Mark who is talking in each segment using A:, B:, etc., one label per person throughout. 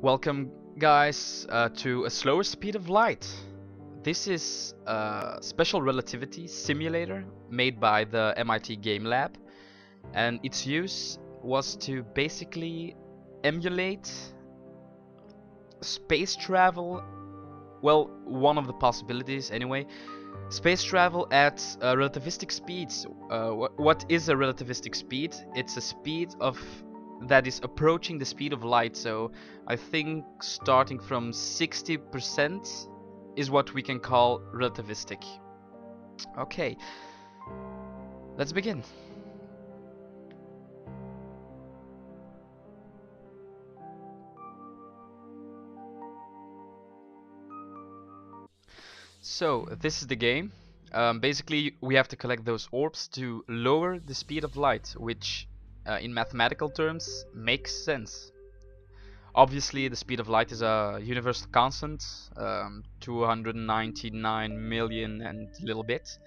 A: Welcome, guys, to A Slower Speed of Light. This is a special relativity simulator made by the MIT Game Lab, and its use was to basically emulate space travel. Well, one of the possibilities anyway. Space travel at relativistic speeds. What is a relativistic speed? It's a speed that is approaching the speed of light. So I think starting from 60% is what we can call relativistic. Okay, let's begin. So this is the game. Basically, we have to collect those orbs to lower the speed of light, which in mathematical terms makes sense. Obviously, the speed of light is a universal constant, 299 million and a little bit.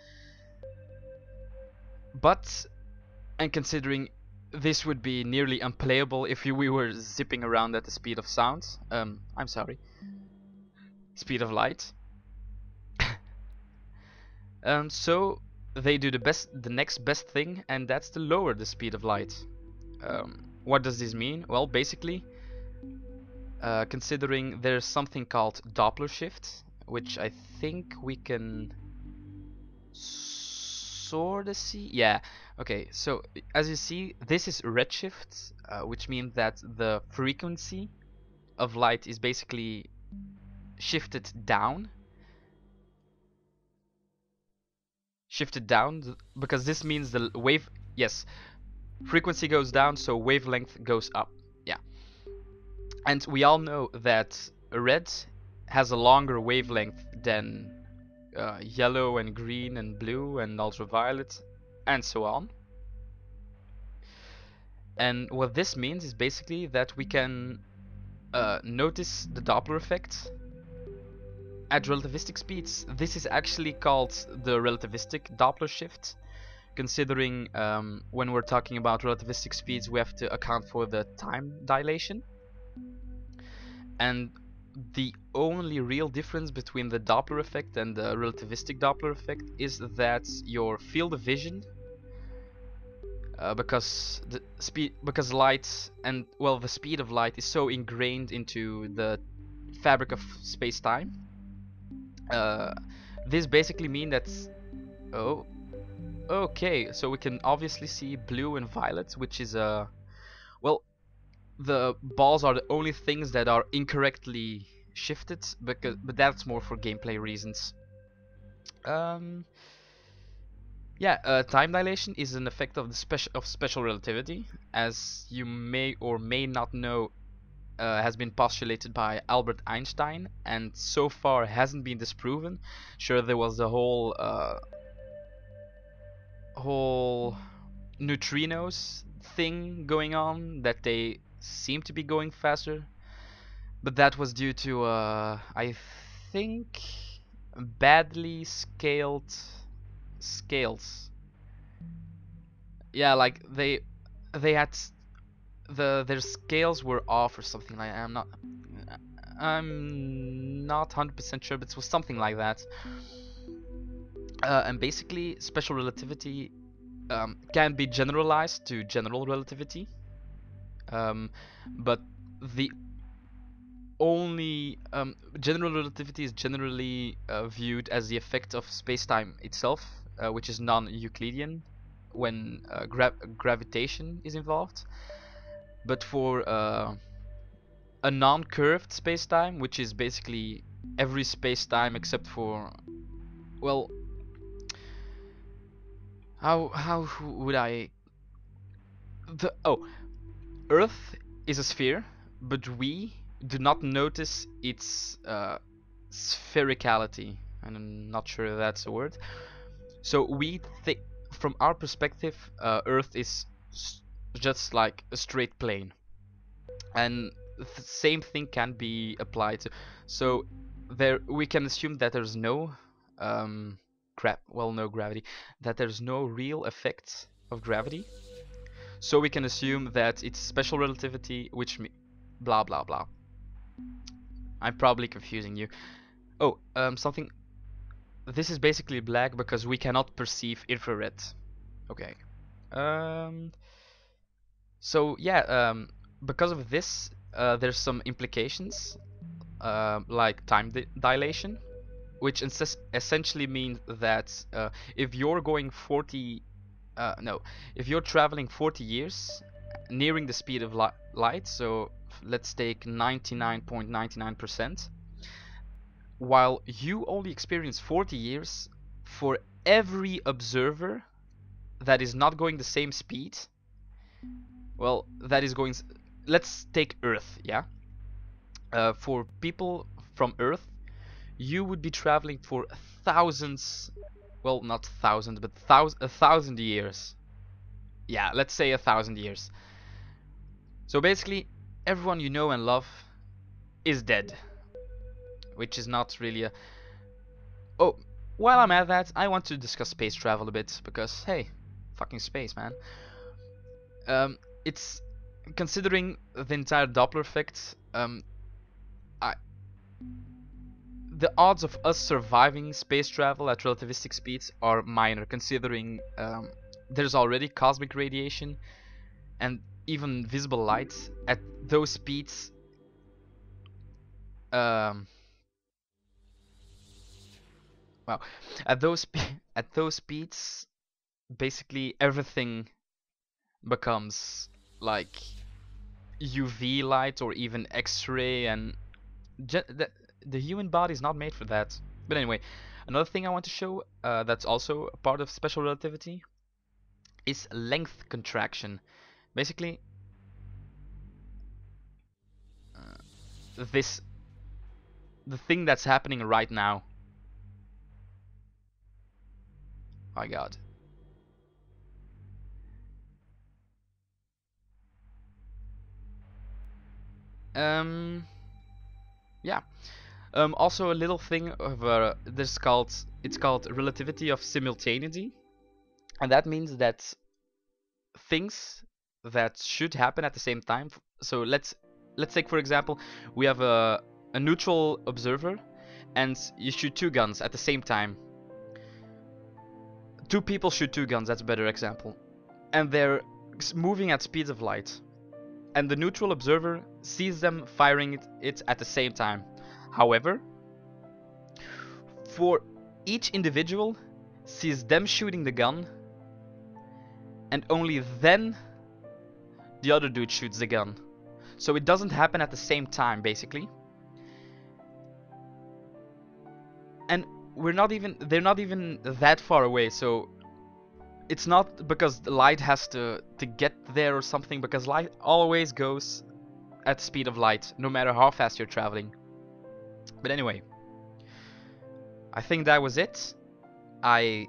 A: And considering this would be nearly unplayable if we were zipping around at the speed of sound. I'm sorry. Speed of light. So they do the next best thing, and that's to lower the speed of light. What does this mean? Well, basically, considering there's something called Doppler shift, which I think we can sort of see. Yeah. Okay. So as you see, this is redshift, which means that the frequency of light is basically shifted down. Because this means the frequency goes down, so wavelength goes up. Yeah. And we all know that red has a longer wavelength than yellow and green and blue and ultraviolet and so on. And what this means is basically that we can notice the Doppler effect at relativistic speeds. This is actually called the relativistic Doppler shift. Considering when we're talking about relativistic speeds, we have to account for the time dilation. And the only real difference between the Doppler effect and the relativistic Doppler effect is that your field of vision, because light and the speed of light is so ingrained into the fabric of space-time. This basically means that okay, so we can obviously see blue and violet, which is the balls are the only things that are incorrectly shifted, but that's more for gameplay reasons. Time dilation is an effect of the special relativity, as you may or may not know. Has been postulated by Albert Einstein, and so far hasn't been disproven. Sure, there was the whole neutrinos thing going on, that they seem to be going faster, but that was due to I think badly scaled scales. Yeah, like they had their scales were off or something like that. I'm not 100% sure, but it was something like that. And basically, special relativity can be generalized to general relativity, but the only general relativity is generally viewed as the effect of space-time itself, which is non-Euclidean when gravitation is involved. But for a non-curved space-time, which is basically every space-time except for, well, how would I? Earth is a sphere, but we do not notice its sphericality. I'm not sure if that's a word. So we think, from our perspective, Earth is just like a straight plane, and the same thing can be applied to. So we can assume that there's no gravity, that there's no real effects of gravity. So we can assume that it's special relativity, which blah blah blah. I'm probably confusing you. Oh, something. This is basically black because we cannot perceive infrared. Okay. Um. So yeah. Because of this, there's some implications, like time dilation, which essentially means that if you're going 40, no, if you're traveling 40 years, nearing the speed of light, so let's take 99.99%, while you only experience 40 years, for every observer that is not going the same speed, well, that is going, let's take Earth, yeah? For people from Earth, you would be traveling for thousands, well, not thousands, but a thousand years. Yeah, let's say 1,000 years. So basically, everyone you know and love is dead, which is not really a... Oh, while I'm at that, I want to discuss space travel a bit, because, hey, fucking space, man. It's... Considering the entire Doppler effect, I... the odds of us surviving space travel at relativistic speeds are minor, considering there's already cosmic radiation and even visible light at those speeds. Well, at those speeds, basically everything becomes like UV light or even X-ray, and the human body is not made for that. But anyway, another thing I want to show that's also a part of special relativity is length contraction. Basically, the thing that's happening right now. My God. Yeah. Also a little thing of it's called relativity of simultaneity, and that means that things that should happen at the same time. So let's take for example, we have a neutral observer, and you shoot two guns at the same time. Two people shoot two guns. That's a better example, and they're moving at speeds of light, and the neutral observer sees them firing it at the same time. However, for each individual sees them shooting the gun, and only then the other dude shoots the gun. So it doesn't happen at the same time, basically. And they're not even that far away, so it's not because the light has to get there or something, because light always goes at the speed of light, no matter how fast you're traveling. But anyway, I think that was it. I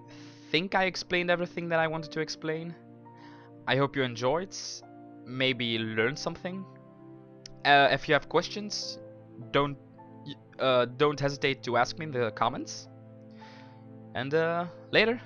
A: think I explained everything that I wanted to explain. I hope you enjoyed, maybe learned something. If you have questions, don't hesitate to ask me in the comments. And later.